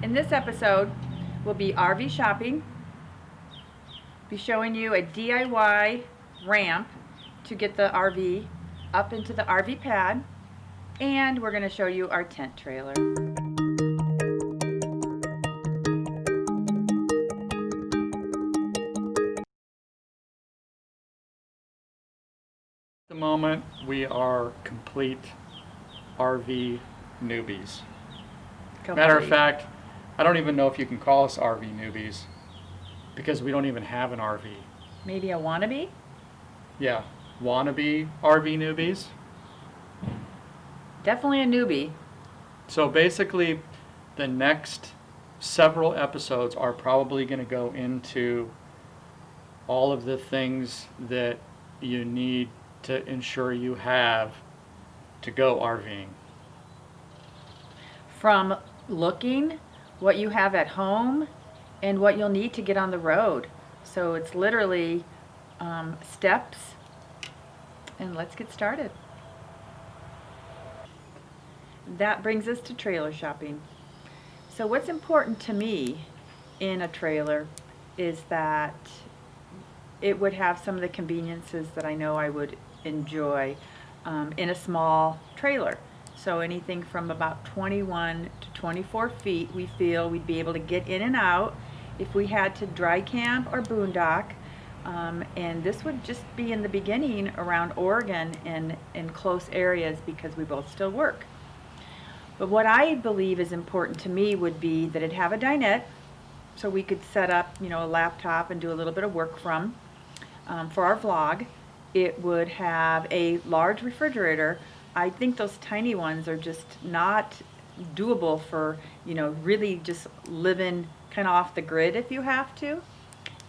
In this episode, we'll be RV shopping, be showing you a DIY ramp to get the RV up into the RV pad, and we're going to show you our tent trailer. At the moment, we are complete RV newbies. Matter of fact, I don't even know if you can call us RV newbies because we don't even have an RV. Maybe a wannabe? Yeah, wannabe RV newbies. Definitely a newbie. So basically, the next several episodes are probably going to go into all of the things that you need to ensure you have to go RVing. From looking what you have at home and what you'll need to get on the road. So it's literally steps, and let's get started. That brings us to trailer shopping. So what's important to me in a trailer is that it would have some of the conveniences that I know I would enjoy in a small trailer. So anything from about 21 to 24 feet, we feel we'd be able to get in and out if we had to dry camp or boondock. And this would just be in the beginning around Oregon and in close areas because we both still work. But what I believe is important to me would be that it have a dinette, so we could set up, a laptop and do a little bit of work from for our vlog. It would have a large refrigerator. I think those tiny ones are just not doable for, really just living kind of off the grid if you have to.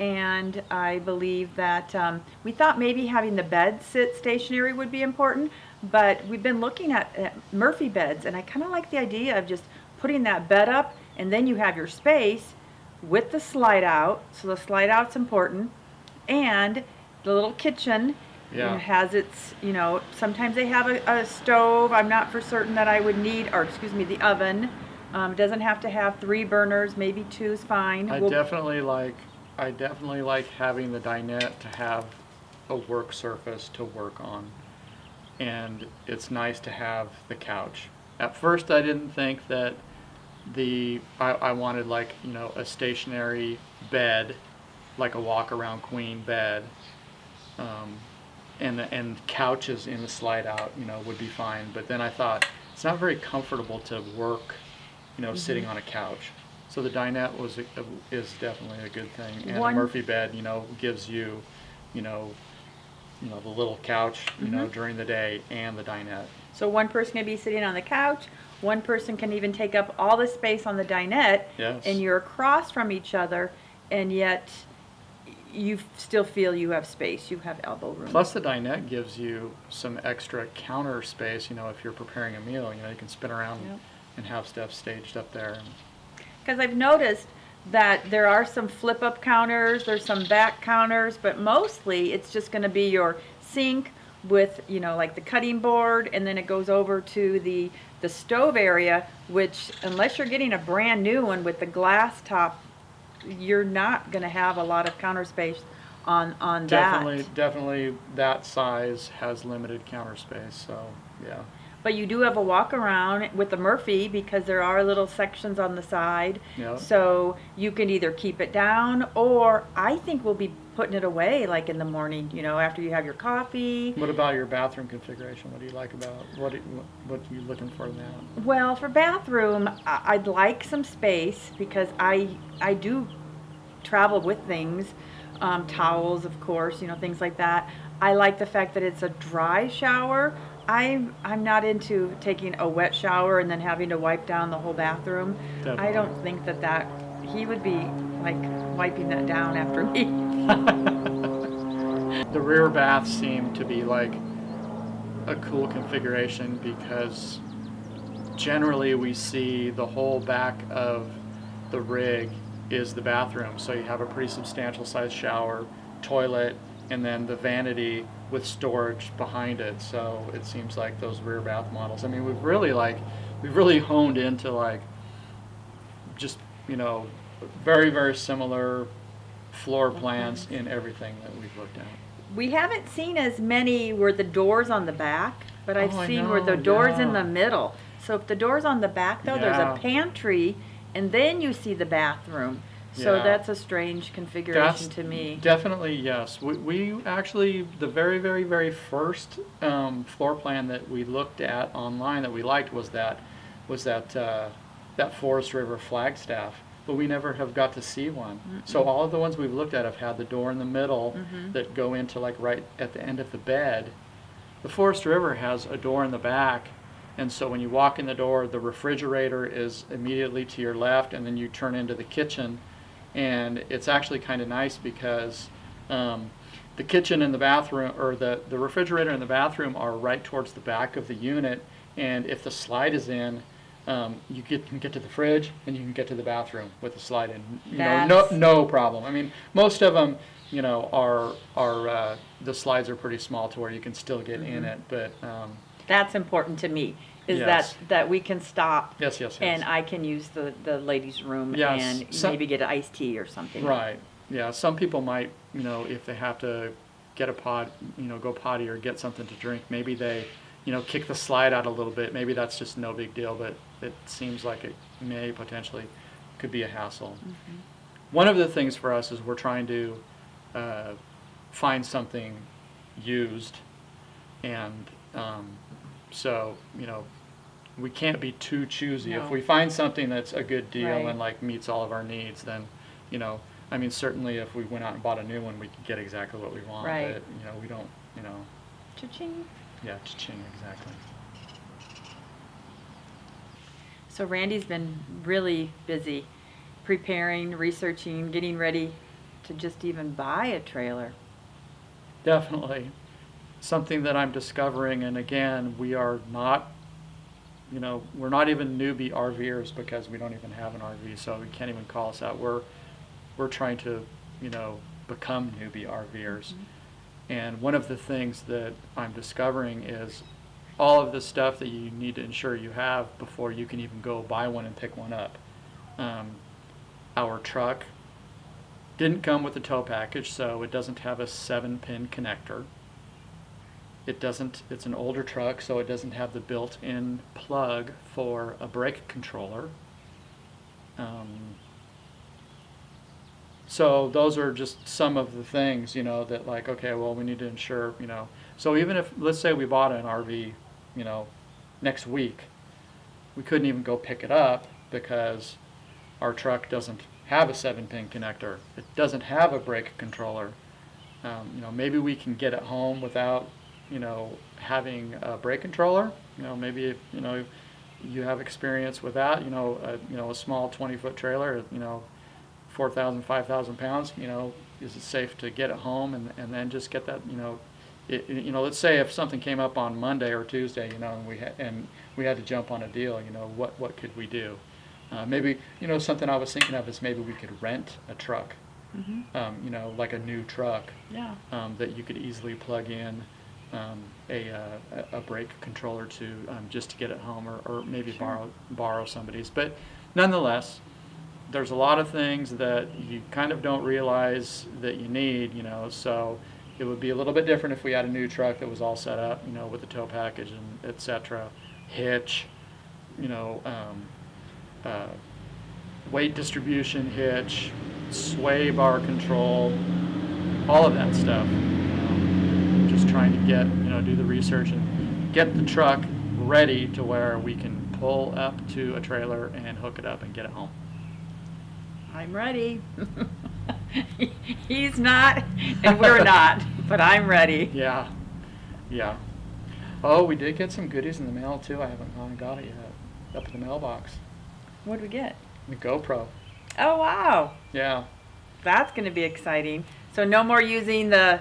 And I believe that we thought maybe having the bed sit stationary would be important, but we've been looking at Murphy beds, and I kind of like the idea of just putting that bed up, and then you have your space with the slide out. So the slide out's important, and the little kitchen has its, sometimes they have a stove. I'm not for certain that I would need, or excuse me, the oven. It doesn't have to have 3 burners, maybe 2 is fine. I definitely like having the dinette to have a work surface to work on. And it's nice to have the couch. At first I didn't think that I wanted a stationary bed, like a walk around queen bed. And couches in the slide out, would be fine. But then I thought it's not very comfortable to work, sitting on a couch. So the dinette is definitely a good thing. And a Murphy bed, gives you, the little couch, during the day, and the dinette. So one person can be sitting on the couch. One person can even take up all the space on the dinette. Yes. And you're across from each other, and yet you still feel you have space. You have elbow room. Plus the dinette gives you some extra counter space, if you're preparing a meal, you can spin around and have stuff staged up there. Because I've noticed that there are some flip-up counters, there's some back counters, but mostly it's just going to be your sink with, like the cutting board, and then it goes over to the stove area, which unless you're getting a brand new one with the glass top, you're not going to have a lot of counter space on that. Definitely that size has limited counter space, so yeah. But you do have a walk around with the Murphy because there are little sections on the side. Yep. So you can either keep it down, or I think we'll be putting it away like in the morning, after you have your coffee. What about your bathroom configuration? What do you like about, what are you looking for in that? Well, for bathroom, I'd like some space because I do travel with things, towels, of course, things like that. I like the fact that it's a dry shower. I'm not into taking a wet shower and then having to wipe down the whole bathroom. Definitely. I don't think that he would be like wiping that down after me. The rear baths seem to be like a cool configuration because generally we see the whole back of the rig is the bathroom. So you have a pretty substantial sized shower, toilet, and then the vanity with storage behind it. So it seems like those rear bath models, I mean, we've really honed into like just, you know, very, very similar floor plans in everything that we've looked at. We haven't seen as many where the door's on the back, but I've Oh, I seen where the know, door's in yeah. the middle. So if the door's on the back though, there's Yeah. a pantry and then you see the bathroom. So Yeah. that's a strange configuration to me. Definitely, yes. We actually, the very, very, very first floor plan that we looked at online that we liked was that that Forest River Flagstaff, but we never have got to see one. So all of the ones we've looked at have had the door in the middle that go into like right at the end of the bed. The Forest River has a door in the back, and so when you walk in the door, the refrigerator is immediately to your left, and then you turn into the kitchen. And it's actually kind of nice because the kitchen and the bathroom, or the refrigerator and the bathroom are right towards the back of the unit. And if the slide is in, you can get to the fridge and you can get to the bathroom with the slide in. You know, no problem. I mean, most of them, you know, are the slides are pretty small to where you can still get in it. But That's important to me, is Yes. that we can stop. Yes, yes, yes. And I can use the ladies' room Yes, and some- maybe get an iced tea or something. Right. Yeah. Some people might, you know, if they have to get a pot, you know, go potty or get something to drink, maybe they, you know, kick the slide out a little bit. Maybe that's just no big deal, but it seems like it may potentially could be a hassle. One of the things for us is we're trying to find something used, and so, you know, we can't be too choosy. No. If we find something that's a good deal Right. and like meets all of our needs, then, you know, I mean, certainly if we went out and bought a new one, we could get exactly what we want. Right. But, you know, we don't, you know, Cha-ching. yeah, cha-ching, exactly. So Randy's been really busy preparing, researching, getting ready to just even buy a trailer. Definitely. Something that I'm discovering, and again, we are not, you know, we're not even newbie RVers because we don't even have an RV, so we can't even call us out. We're trying to, you know, become newbie RVers. And one of the things that I'm discovering is all of the stuff that you need to ensure you have before you can even go buy one and pick one up. Our truck didn't come with a tow package, so it doesn't have a 7-pin connector. It's an older truck, so it doesn't have the built-in plug for a brake controller. So those are just some of the things, you know, that like, okay, well, we need to ensure, you know. So even if, let's say we bought an RV, you know, next week, we couldn't even go pick it up because our truck doesn't have a 7-pin connector. It doesn't have a brake controller. You know, maybe we can get it home without, you know, having a brake controller. You know, maybe if, you know, you have experience with that, you know, a small 20-foot trailer, you know, 4,000, 5,000 pounds, you know, is it safe to get it home and then just get that, you know, you know, let's say if something came up on Monday or Tuesday, you know, and we had to jump on a deal, you know, what could we do? Maybe, you know, something I was thinking of is maybe we could rent a truck, you know, like a new truck, Yeah. that you could easily plug in a brake controller to just to get it home, or maybe borrow somebody's. But nonetheless, there's a lot of things that you kind of don't realize that you need, you know, so it would be a little bit different if we had a new truck that was all set up, you know, with the tow package and et cetera, hitch, you know, weight distribution hitch, sway bar control, all of that stuff. Just trying to get, you know, do the research and get the truck ready to where we can pull up to a trailer and hook it up and get it home. I'm ready. He's not, and we're not, but I'm ready. Yeah, yeah. Oh, we did get some goodies in the mail too. I haven't gone and got it yet. Up in the mailbox. What did we get? The GoPro. Oh, wow. Yeah. That's going to be exciting. So no more using the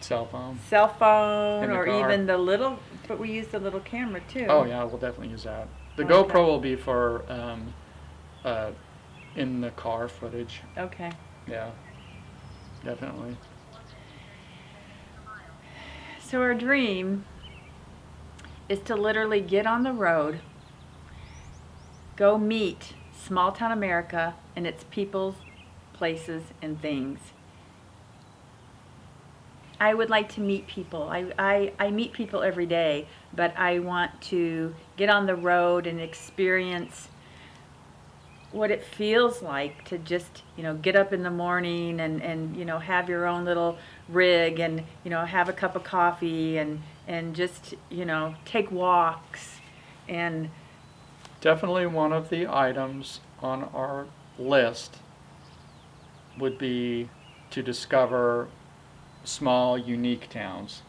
Cell phone. cell phone In the or car. even the little, but we use the little camera too. Oh yeah, we'll definitely use that. The Okay. GoPro will be for in the car footage. Okay. Yeah. Definitely. So our dream is to literally get on the road, go meet small town America, and it's people's, places, and things. I would like to meet people. I meet people every day, but I want to get on the road and experience what it feels like to just, get up in the morning and have your own little rig and, have a cup of coffee and just, take walks. And Definitely one of the items on our list would be to discover small, unique towns.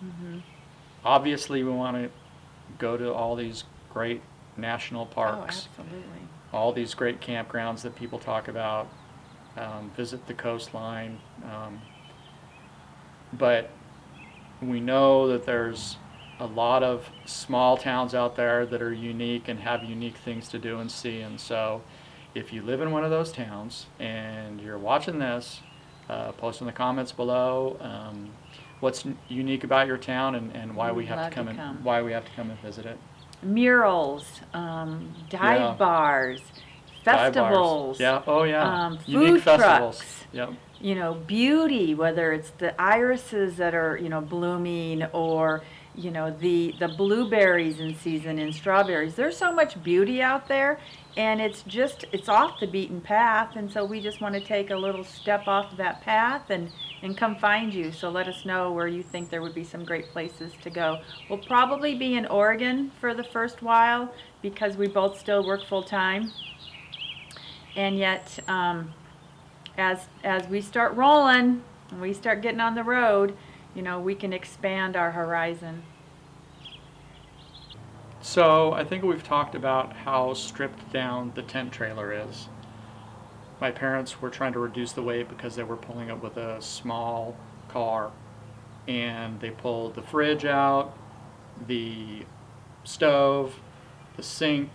Obviously, we want to go to all these great national parks, oh, absolutely. all these great campgrounds that people talk about, visit the coastline. But we know that there's a lot of small towns out there that are unique and have unique things to do and see. And so if you live in one of those towns and you're watching this, post in the comments below what's unique about your town and why we have Love to come to come. why we have to come and visit it. Murals, dive Yeah. bars, Dive bars. festivals, Yeah. Oh yeah. food Unique festivals. trucks. Yep. Beauty, whether it's the irises that are, blooming, or, the blueberries in season and strawberries. There's so much beauty out there, and it's off the beaten path, and so we just want to take a little step off that path and come find you. So let us know where you think there would be some great places to go. We'll probably be in Oregon for the first while because we both still work full time. And yet, as we start rolling and we start getting on the road, we can expand our horizon. So I think we've talked about how stripped down the tent trailer is. My parents were trying to reduce the weight because they were pulling it with a small car, and they pulled the fridge out, the stove, the sink,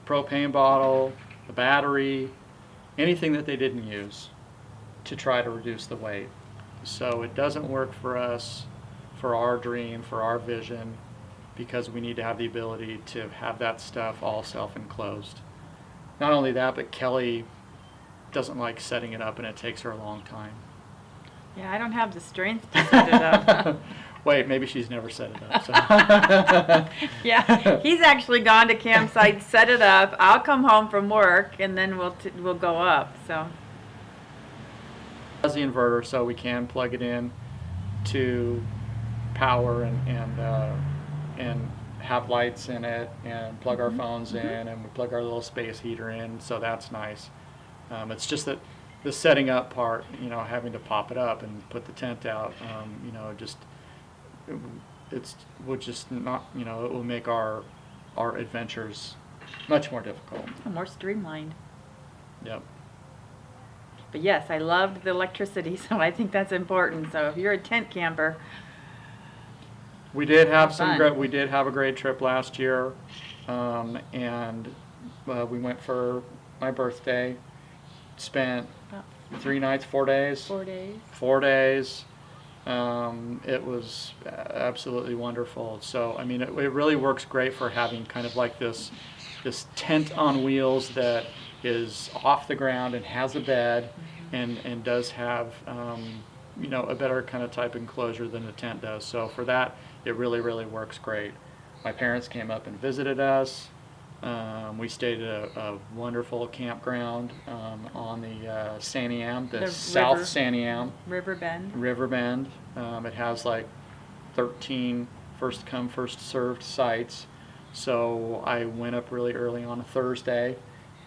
propane bottle, the battery, anything that they didn't use to try to reduce the weight. So it doesn't work for us, for our dream, for our vision, because we need to have the ability to have that stuff all self-enclosed. Not only that, but Kelly doesn't like setting it up, and it takes her a long time. Yeah, I don't have the strength to set it up. Wait, maybe she's never set it up. So. Yeah, he's actually gone to campsite, set it up. I'll come home from work, and then we'll go up. So. Has the inverter, so we can plug it in to power and have lights in it, and plug our phones in, and we plug our little space heater in. So that's nice. It's just that the setting up part, having to pop it up and put the tent out, would just not, it will make our adventures much more difficult. More streamlined. Yep. But yes, I loved the electricity, so I think that's important. So if you're a tent camper, We did have fun. we did have a great trip last year, and we went for my birthday. Spent about 3 nights, 4 days. 4 days. 4 days. It was absolutely wonderful. So, I mean, it really works great for having kind of like this tent on wheels that is off the ground and has a bed, and does have, a better kind of type enclosure than a tent does. So for that, it really, really works great. My parents came up and visited us. We stayed at a wonderful campground on the Santiam, the South river. Santiam. Riverbend. It has like 13 first come, first served sites. So I went up really early on a Thursday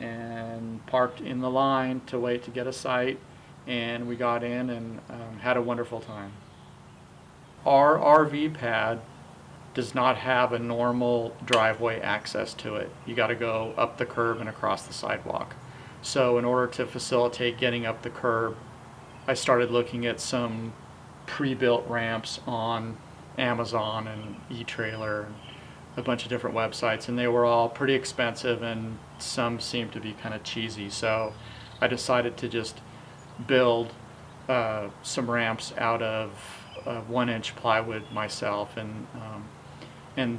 and parked in the line to wait to get a site, and we got in and had a wonderful time. Our RV pad does not have a normal driveway access to it. You got to go up the curb and across the sidewalk. So in order to facilitate getting up the curb, I started looking at some pre-built ramps on Amazon and eTrailer and a bunch of different websites, and they were all pretty expensive, and some seemed to be kind of cheesy. So I decided to just build some ramps out of 1-inch plywood myself, and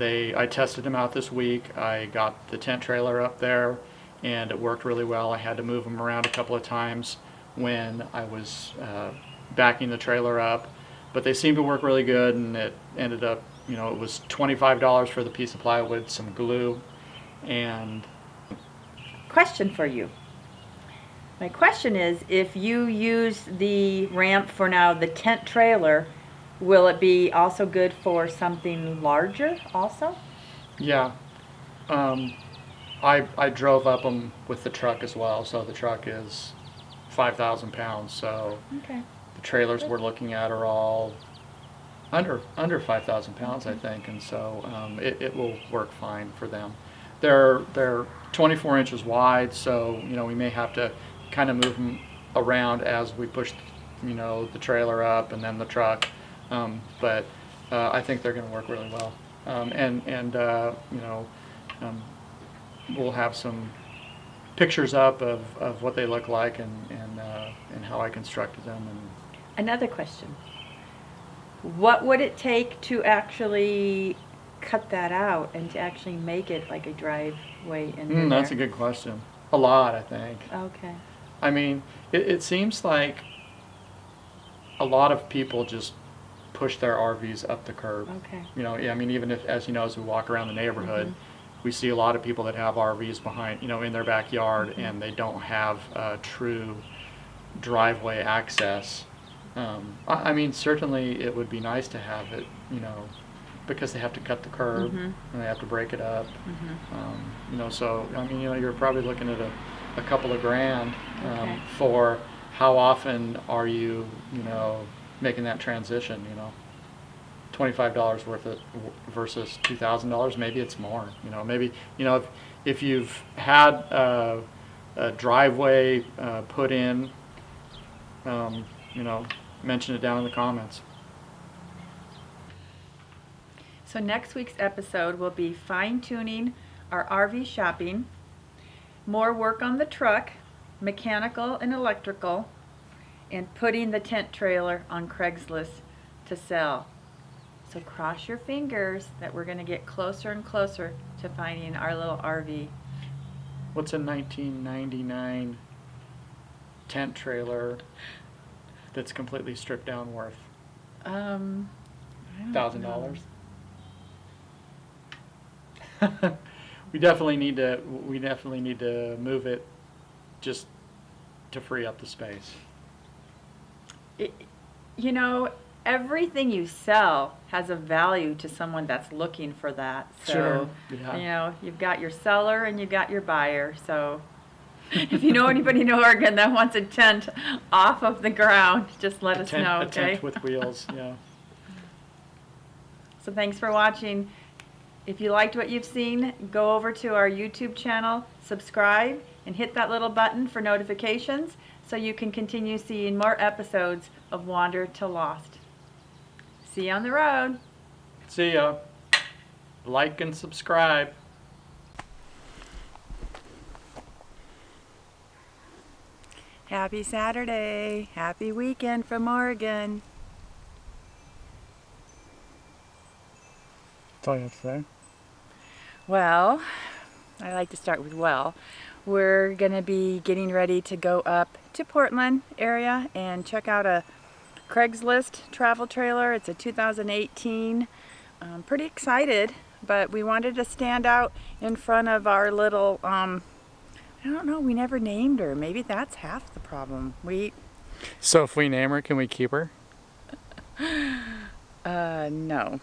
I tested them out this week. I got the tent trailer up there, and it worked really well. I had to move them around a couple of times when I was backing the trailer up, but they seemed to work really good, and it ended up, you know, it was $25 for the piece of plywood, some glue, and Question for you. My question is, if you use the ramp for now the tent trailer, will it be also good for something larger also? yeah, I drove up them with the truck as well, so the truck is 5,000 pounds, so Okay. the trailers we're looking at are all under 5,000 pounds, I think, and so it will work fine for them. They're 24 inches wide, so you know we may have to kind of move them around as we push, you know, the trailer up and then the truck, but I think they're going to work really well, and you know, we'll have some pictures up of what they look like and how I constructed them. And Another question. What would it take to actually cut that out and to actually make it like a driveway in there? that's a good question. A lot, I think. Okay. I mean, it seems like a lot of people just push their RVs up the curb. Okay. You know, I mean, even if, as you know, as we walk around the neighborhood, we see a lot of people that have RVs behind, you know, in their backyard, and they don't have true driveway access. I mean, certainly it would be nice to have it, you know, because they have to cut the curb and they have to break it up. You know, so I mean, you know, you're probably looking at a couple of grand Okay. for how often are you, you know, making that transition, you know. $25 worth of versus $2,000, maybe it's more, you know, maybe, you know, if you've had a driveway put in, you know, mention it down in the comments. So next week's episode will be fine-tuning our RV shopping, more work on the truck, mechanical and electrical, and putting the tent trailer on Craigslist to sell. So cross your fingers that we're going to get closer and closer to finding our little RV. What's a 1999 tent trailer that's completely stripped down worth? I don't know. $1,000? We definitely need to move it just to free up the space. You know, everything you sell has a value to someone that's looking for that. So, Sure, yeah. you know, you've got your seller and you've got your buyer. So, if you know anybody in Oregon that wants a tent off of the ground, just let us know, A okay? tent with wheels, yeah. So, thanks for watching. If you liked what you've seen, go over to our YouTube channel, subscribe, and hit that little button for notifications so you can continue seeing more episodes of Wander to Lost. See you on the road. See ya. Like and subscribe. Happy Saturday. Happy weekend from Oregon. That's all you have to say. Well, I like to start with well. We're going to be getting ready to go up to Portland area and check out a Craigslist travel trailer. It's a 2018. I'm pretty excited, but we wanted to stand out in front of our little, I don't know, we never named her. Maybe that's half the problem. So if we name her, can we keep her? No.